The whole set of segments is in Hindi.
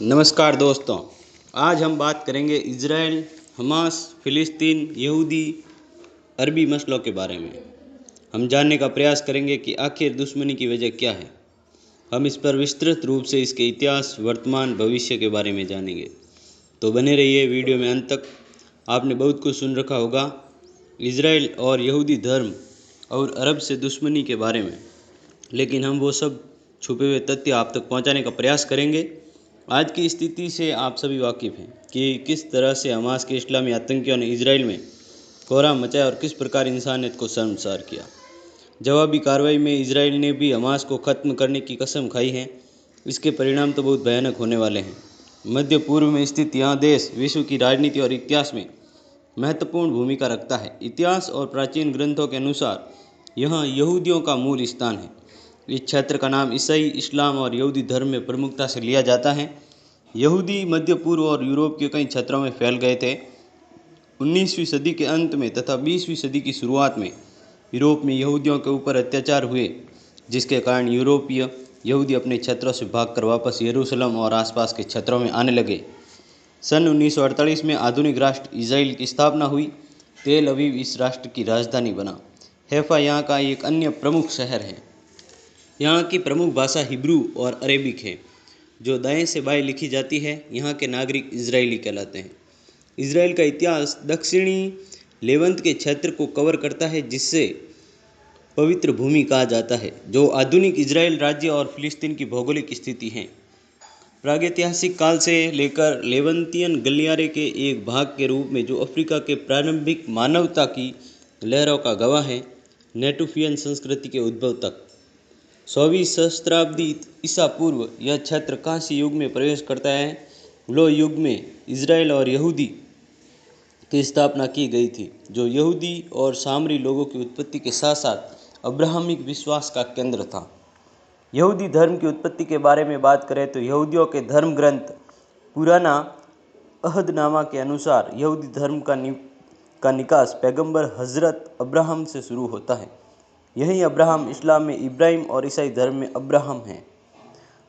नमस्कार दोस्तों, आज हम बात करेंगे इज़राइल, हमास, फ़िलिस्तीन, यहूदी, अरबी मसलों के बारे में। हम जानने का प्रयास करेंगे कि आखिर दुश्मनी की वजह क्या है। हम इस पर विस्तृत रूप से इसके इतिहास, वर्तमान, भविष्य के बारे में जानेंगे। तो बने रहिए वीडियो में अंत तक। आपने बहुत कुछ सुन रखा होगा इज़राइल और यहूदी धर्म और अरब से दुश्मनी के बारे में, लेकिन हम वो सब छुपे हुए तथ्य आप तक पहुंचाने का प्रयास करेंगे। आज की स्थिति से आप सभी वाकिफ़ हैं कि किस तरह से हमास के इस्लामी आतंकियों ने इजराइल में कोहराम मचाया और किस प्रकार इंसानियत को शर्मसार किया। जवाबी कार्रवाई में इजराइल ने भी हमास को ख़त्म करने की कसम खाई है। इसके परिणाम तो बहुत भयानक होने वाले हैं। मध्य पूर्व में स्थित यह देश विश्व की राजनीति और इतिहास में महत्वपूर्ण भूमिका रखता है। इतिहास और प्राचीन ग्रंथों के अनुसार यह यहूदियों का मूल स्थान है। इस क्षेत्र का नाम ईसाई, इस्लाम और यहूदी धर्म में प्रमुखता से लिया जाता है। यहूदी मध्य पूर्व और यूरोप के कई क्षेत्रों में फैल गए थे। 19वीं सदी के अंत में तथा 20वीं सदी की शुरुआत में यूरोप में यहूदियों के ऊपर अत्याचार हुए, जिसके कारण यूरोपीय यहूदी अपने क्षेत्रों से भागकर वापस यरूशलेम और आसपास के क्षेत्रों में आने लगे। सन 1948 में आधुनिक राष्ट्र इजराइल की स्थापना हुई। तेल अवीव इस राष्ट्र की राजधानी बना। हैफा यहाँ का एक अन्य प्रमुख शहर है। यहाँ की प्रमुख भाषा हिब्रू और अरेबिक है, जो दाएं से बाएं लिखी जाती है। यहाँ के नागरिक इजरायली कहलाते हैं। इजराइल का इतिहास दक्षिणी लेवंत के क्षेत्र को कवर करता है, जिससे पवित्र भूमि कहा जाता है, जो आधुनिक इजराइल राज्य और फिलिस्तीन की भौगोलिक स्थिति है। प्रागैतिहासिक काल से लेकर लेवंतियन गलियारे के एक भाग के रूप में जो अफ्रीका के प्रारंभिक मानवता की लहरों का गवाह है, नेटुफियन संस्कृति के उद्भव तक 100वीं सहस्त्राब्दी ईसा पूर्व यह क्षेत्र कांस्य युग में प्रवेश करता है। लोह युग में इजराइल और यहूदी की स्थापना की गई थी, जो यहूदी और सामरी लोगों की उत्पत्ति के साथ साथ अब्राहमिक विश्वास का केंद्र था। यहूदी धर्म की उत्पत्ति के बारे में बात करें तो यहूदियों के धर्म ग्रंथ पुराना अहदनामा के अनुसार यहूदी धर्म का निकास पैगंबर हज़रत अब्राहम से शुरू होता है। यही अब्राहम इस्लाम में इब्राहिम और ईसाई धर्म में अब्राहम है।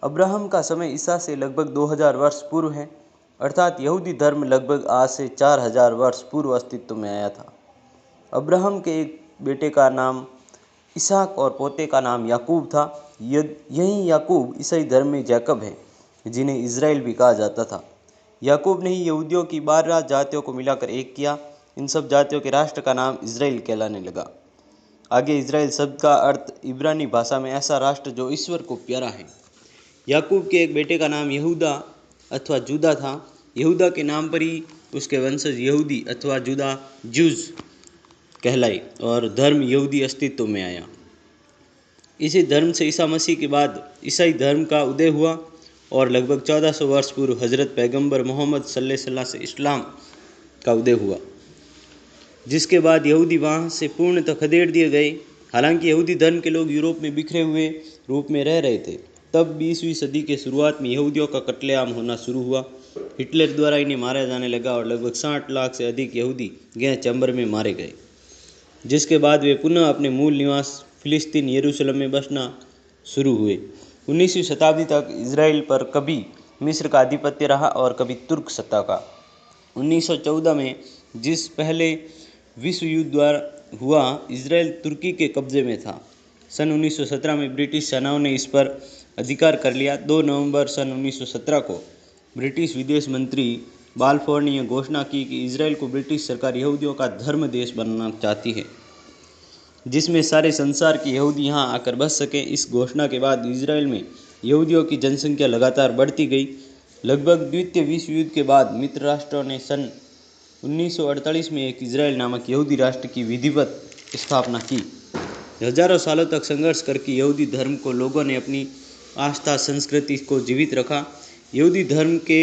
अब्राहम का समय ईसा से लगभग 2000 वर्ष पूर्व है, अर्थात यहूदी धर्म लगभग आज से 4000 वर्ष पूर्व अस्तित्व में आया था। अब्राहम के एक बेटे का नाम इसहाक और पोते का नाम याकूब था। यही याकूब ईसाई धर्म में जैकब है, जिन्हें इजराइल भी कहा जाता था। याकूब ने ही यहूदियों की 12 जातियों को मिलाकर एक किया। इन सब जातियों के राष्ट्र का नाम इजराइल कहलाने लगा। आगे इजराइल शब्द का अर्थ इब्रानी भाषा में ऐसा राष्ट्र जो ईश्वर को प्यारा है। याकूब के एक बेटे का नाम यहूदा अथवा जूदा था। यहूदा के नाम पर ही उसके वंशज यहूदी अथवा जूदा जूज कहलाई और धर्म यहूदी अस्तित्व में आया। इसी धर्म से ईसा मसीह के बाद ईसाई धर्म का उदय हुआ और लगभग 1400 वर्ष पूर्व हज़रत पैगंबर मोहम्मद सल्लल्लाहु अलैहि वसल्लम से इस्लाम का उदय हुआ, जिसके बाद यहूदी वहाँ से पूर्णतः खदेड़ दिए गए। हालांकि यहूदी धर्म के लोग यूरोप में बिखरे हुए रूप में रह रहे थे। तब 20वीं सदी के शुरुआत में यहूदियों का कत्लेआम होना शुरू हुआ। हिटलर द्वारा इन्हें मारा जाने लगा और लगभग 60 लाख से अधिक यहूदी गैस चैम्बर में मारे गए, जिसके बाद वे पुनः अपने मूल निवास फिलिस्तीन यरूशलेम में बसना शुरू हुए। 19वीं शताब्दी तक इजराइल पर कभी मिस्र का आधिपत्य रहा और कभी तुर्क सत्ता का। 1914 में जिस पहले विश्व युद्ध द्वारा हुआ, इजराइल तुर्की के कब्जे में था। सन 1917 में ब्रिटिश सेनाओं ने इस पर अधिकार कर लिया। 2 नवंबर सन 1917 को ब्रिटिश विदेश मंत्री बाल्फोर ने यह घोषणा की कि इजराइल को ब्रिटिश सरकार यहूदियों का धर्म देश बनाना चाहती है, जिसमें सारे संसार के यहूदी यहाँ आकर बस सकें। इस घोषणा के बाद इजराइल में यहूदियों की जनसंख्या लगातार बढ़ती गई। लगभग द्वितीय विश्व युद्ध के बाद मित्र राष्ट्रों ने सन 1948 में एक इजराइल नामक यहूदी राष्ट्र की विधिवत स्थापना की। हजारों सालों तक संघर्ष करके यहूदी धर्म को लोगों ने अपनी आस्था संस्कृति को जीवित रखा। यहूदी धर्म के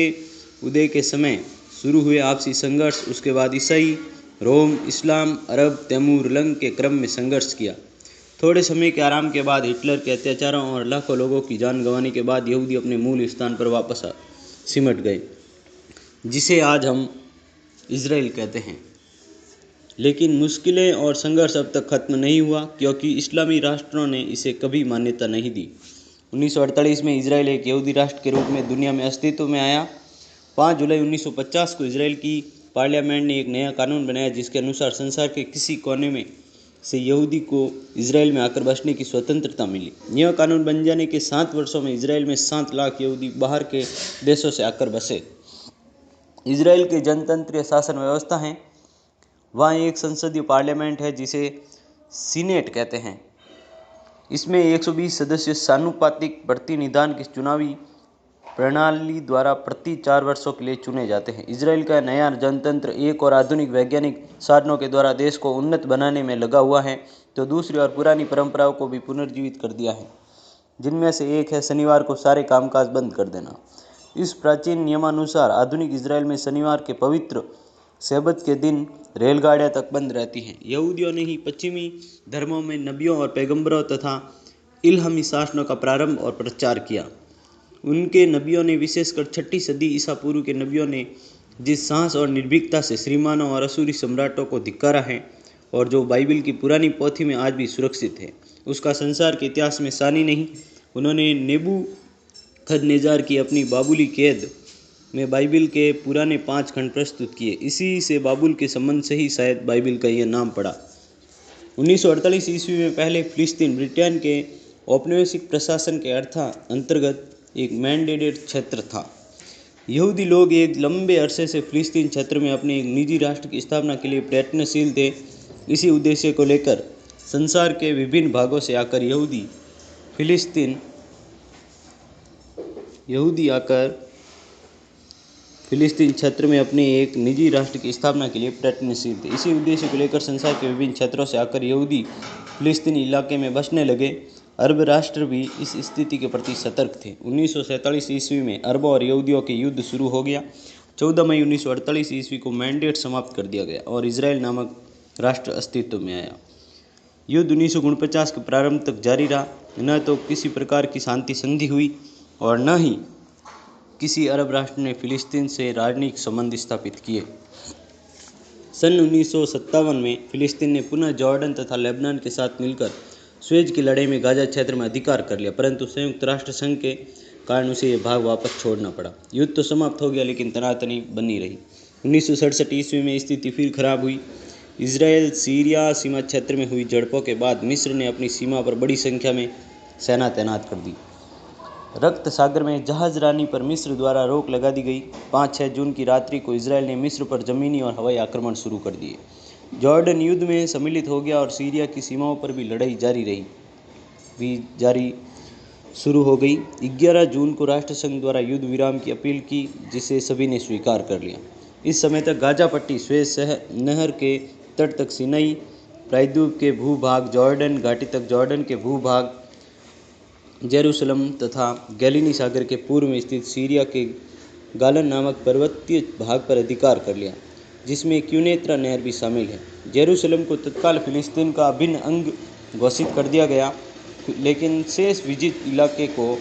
उदय के समय शुरू हुए आपसी संघर्ष, उसके बाद ईसाई, रोम, इस्लाम, अरब, तैमूर, लंग के क्रम में संघर्ष किया। थोड़े समय के आराम के बाद हिटलर के अत्याचारों और लाखों लोगों की जान गंवाने के बाद यहूदी अपने मूल स्थान पर वापस सिमट गए, जिसे आज हम इजराइल कहते हैं। लेकिन मुश्किलें और संघर्ष अब तक खत्म नहीं हुआ, क्योंकि इस्लामी राष्ट्रों ने इसे कभी मान्यता नहीं दी। 1948 में इजराइल एक यहूदी राष्ट्र के रूप में दुनिया में अस्तित्व में आया। 5 जुलाई 1950 को इजराइल की पार्लियामेंट ने एक नया कानून बनाया जिसके अनुसार संसार के किसी कोने में से यहूदी को इजराइल में आकर बसने की स्वतंत्रता मिली। यह कानून बन जाने के 7 वर्षों में इजराइल में 7 लाख यहूदी बाहर के देशों से आकर बसे। इजराइल के जनतंत्रीय शासन व्यवस्था है। वहाँ एक संसदीय पार्लियामेंट है जिसे सीनेट कहते हैं। इसमें 120 सदस्य सानुपातिक प्रतिनिधान की चुनावी प्रणाली द्वारा प्रति 4 वर्षों के लिए चुने जाते हैं। इजराइल का नया जनतंत्र एक और आधुनिक वैज्ञानिक साधनों के द्वारा देश को उन्नत बनाने में लगा हुआ है, तो दूसरी और पुरानी परंपराओं को भी पुनर्जीवित कर दिया है, जिनमें से एक है शनिवार को सारे कामकाज बंद कर देना। इस प्राचीन नियमानुसार आधुनिक इजराइल में शनिवार के पवित्र सब्त के दिन रेलगाड़ियां तक बंद रहती हैं। यहूदियों ने ही पश्चिमी धर्मों में नबियों और पैगंबरों तथा इल्हामी शासनों का प्रारंभ और प्रचार किया। उनके नबियों ने, विशेषकर 6ठी सदी ईसा पूर्व के नबियों ने, जिस साहस और निर्भीकता से श्रीमानों और असुरी सम्राटों को धिक्कारा है और जो बाइबिल की पुरानी पोथी में आज भी सुरक्षित है, उसका संसार के इतिहास में सानी नहीं। उन्होंने नेबूखदनेजार की अपनी बाबुली कैद में बाइबिल के पुराने 5 खंड प्रस्तुत किए। इसी से बाबुल के संबंध से ही शायद बाइबिल का यह नाम पड़ा। 1948 ईस्वी में पहले फिलिस्तीन ब्रिटेन के औपनिवेशिक प्रशासन के अंतर्गत एक मैंडेटेड क्षेत्र था। यहूदी लोग एक लंबे अरसे से फिलिस्तीन क्षेत्र में अपने एक निजी राष्ट्र की स्थापना के लिए प्रयत्नशील थे। इसी उद्देश्य को लेकर संसार के विभिन्न भागों से आकर यहूदी फिलिस्तीन क्षेत्र में अपने एक निजी राष्ट्र की स्थापना के लिए प्रयत्नशील थे। इसी उद्देश्य को लेकर संसार के विभिन्न क्षेत्रों से आकर यहूदी फिलिस्तीनी इलाके में बसने लगे। अरब राष्ट्र भी इस स्थिति के प्रति सतर्क थे। 1947 ईस्वी में अरबों और यहूदियों के युद्ध शुरू हो गया। 14 मई 1948 ईस्वी को मैंडेट समाप्त कर दिया गया और इजराइल नामक राष्ट्र अस्तित्व में आया। युद्ध 1949 के प्रारंभ तक जारी रहा। न तो किसी प्रकार की शांति संधि हुई और न ही किसी अरब राष्ट्र ने फिलिस्तीन से राजनीतिक संबंध स्थापित किए। सन 1957 में फिलिस्तीन ने पुनः जॉर्डन तथा लेबनान के साथ मिलकर स्वेज की लड़ाई में गाजा क्षेत्र में अधिकार कर लिया, परंतु संयुक्त राष्ट्र संघ के कारण उसे यह भाग वापस छोड़ना पड़ा। युद्ध तो समाप्त हो गया लेकिन तनातनी बनी रही। 1967 ईस्वी में स्थिति फिर खराब हुई। इजराइल सीरिया सीमा क्षेत्र में हुई झड़पों के बाद मिस्र ने अपनी सीमा पर बड़ी संख्या में सेना तैनात कर दी। रक्त सागर में जहाजरानी पर मिस्र द्वारा रोक लगा दी गई। 5-6 जून की रात्रि को इजराइल ने मिस्र पर जमीनी और हवाई आक्रमण शुरू कर दिए। जॉर्डन युद्ध में सम्मिलित हो गया और सीरिया की सीमाओं पर भी लड़ाई शुरू हो गई। 11 जून को राष्ट्रसंघ द्वारा युद्ध विराम की अपील की, जिसे सभी ने स्वीकार कर लिया। इस समय तक गाजा पट्टी, स्वेज नहर के तट तक सिनाई प्रायद्वीप के भूभाग, जॉर्डन घाटी तक जॉर्डन के भूभाग, जेरूसलम तथा गैलिनी सागर के पूर्व में स्थित सीरिया के गालन नामक पर्वतीय भाग पर अधिकार कर लिया, जिसमें क्यूनेत्रा नहर भी शामिल है। जेरूसलम को तत्काल फिलिस्तीन का अभिन्न अंग घोषित कर दिया गया, लेकिन शेष विजित इलाके को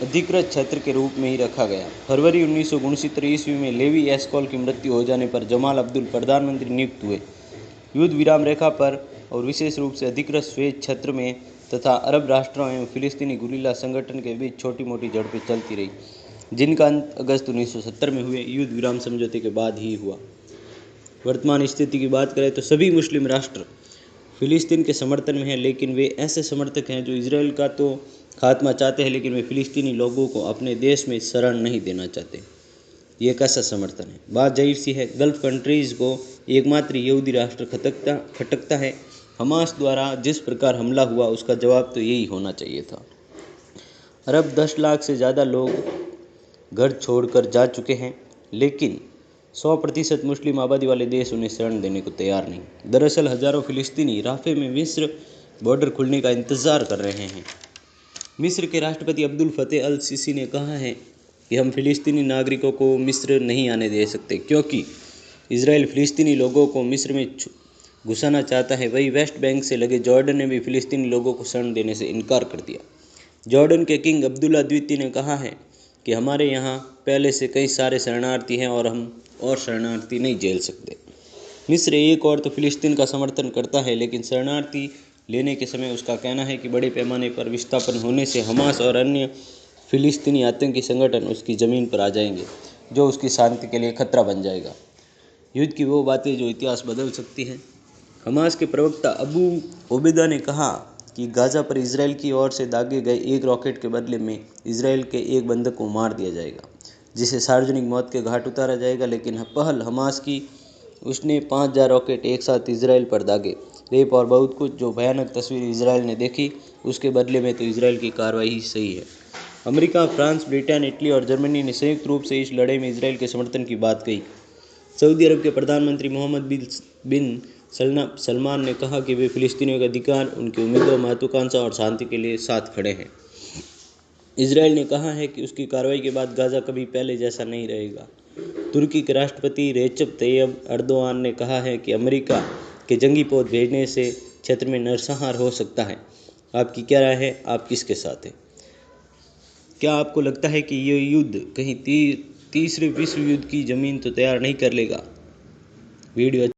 अधिकृत क्षेत्र के रूप में ही रखा गया। फरवरी 1969 ईस्वी में लेवी एस्कॉल की मृत्यु हो जाने पर जमाल अब्दुल प्रधानमंत्री नियुक्त हुए। युद्ध विराम रेखा पर और विशेष रूप से अधिकृत स्वेज क्षेत्र में तथा अरब राष्ट्रों एवं फिलिस्तीनी गुरिल्ला संगठन के बीच छोटी मोटी झड़पें चलती रही, जिनका अंत अगस्त 1970 में हुए युद्ध विराम समझौते के बाद ही हुआ। वर्तमान स्थिति की बात करें तो सभी मुस्लिम राष्ट्र फिलिस्तीन के समर्थन में हैं, लेकिन वे ऐसे समर्थक हैं जो इजराइल का तो खात्मा चाहते हैं, लेकिन वे फिलिस्तीनी लोगों को अपने देश में शरण नहीं देना चाहते। ये कैसा समर्थन है? बात जाहिर सी है, गल्फ कंट्रीज़ को एकमात्र यहूदी राष्ट्र खटकता है। हमास द्वारा जिस प्रकार हमला हुआ उसका जवाब तो यही होना चाहिए था। अरब 10 लाख से ज़्यादा लोग घर छोड़कर जा चुके हैं, लेकिन 100% मुस्लिम आबादी वाले देश उन्हें शरण देने को तैयार नहीं। दरअसल हज़ारों फिलिस्तीनी राफ़े में मिस्र बॉर्डर खुलने का इंतज़ार कर रहे हैं। मिस्र के राष्ट्रपति अब्दुल फतेह अल सीसी ने कहा है कि हम फिलिस्तीनी नागरिकों को मिस्र नहीं आने दे सकते, क्योंकि इजराइल फिलिस्तीनी लोगों को मिस्र में घुसाना चाहता है। वही वेस्ट बैंक से लगे जॉर्डन ने भी फिलिस्तीनी लोगों को शरण देने से इनकार कर दिया। जॉर्डन के किंग अब्दुल्ला द्वितीय ने कहा है कि हमारे यहाँ पहले से कई सारे शरणार्थी हैं और हम और शरणार्थी नहीं झेल सकते। मिस्र एक और तो फिलिस्तीन का समर्थन करता है, लेकिन शरणार्थी लेने के समय उसका कहना है कि बड़े पैमाने पर विस्थापन होने से हमास और अन्य फिलिस्तीनी आतंकी संगठन उसकी ज़मीन पर आ जाएंगे, जो उसकी शांति के लिए खतरा बन जाएगा। युद्ध की वो बातें जो इतिहास बदल सकती हैं। हमास के प्रवक्ता अबू ओबेदा ने कहा कि गाज़ा पर इजराइल की ओर से दागे गए एक रॉकेट के बदले में इजराइल के एक बंदक को मार दिया जाएगा, जिसे सार्वजनिक मौत के घाट उतारा जाएगा। लेकिन पहल हमास की, उसने 5000 रॉकेट एक साथ इजराइल पर दागे, रेप और बहुत कुछ। जो भयानक तस्वीर इजराइल ने देखी, उसके बदले में तो इजराइल की कार्रवाई ही सही है। अमेरिका, फ्रांस, ब्रिटेन, इटली और जर्मनी ने संयुक्त रूप से इस लड़ाई में इजराइल के समर्थन की बात कही। सऊदी अरब के प्रधानमंत्री मोहम्मद बिन सलमान ने कहा कि वे फिलिस्तीनियों के अधिकार, उनकी उम्मीदों, महत्वाकांक्षा और शांति के लिए साथ खड़े हैं। इजराइल ने कहा है कि उसकी कार्रवाई के बाद गाज़ा कभी पहले जैसा नहीं रहेगा। तुर्की के राष्ट्रपति रेचप तैयब अर्दोआन ने कहा है कि अमेरिका के जंगी पोत भेजने से क्षेत्र में नरसंहार हो सकता है। आपकी क्या राय है? आप किसके साथ हैं? क्या आपको लगता है कि ये युद्ध कहीं तीसरे विश्व युद्ध की ज़मीन तो तैयार नहीं कर लेगा? वीडियो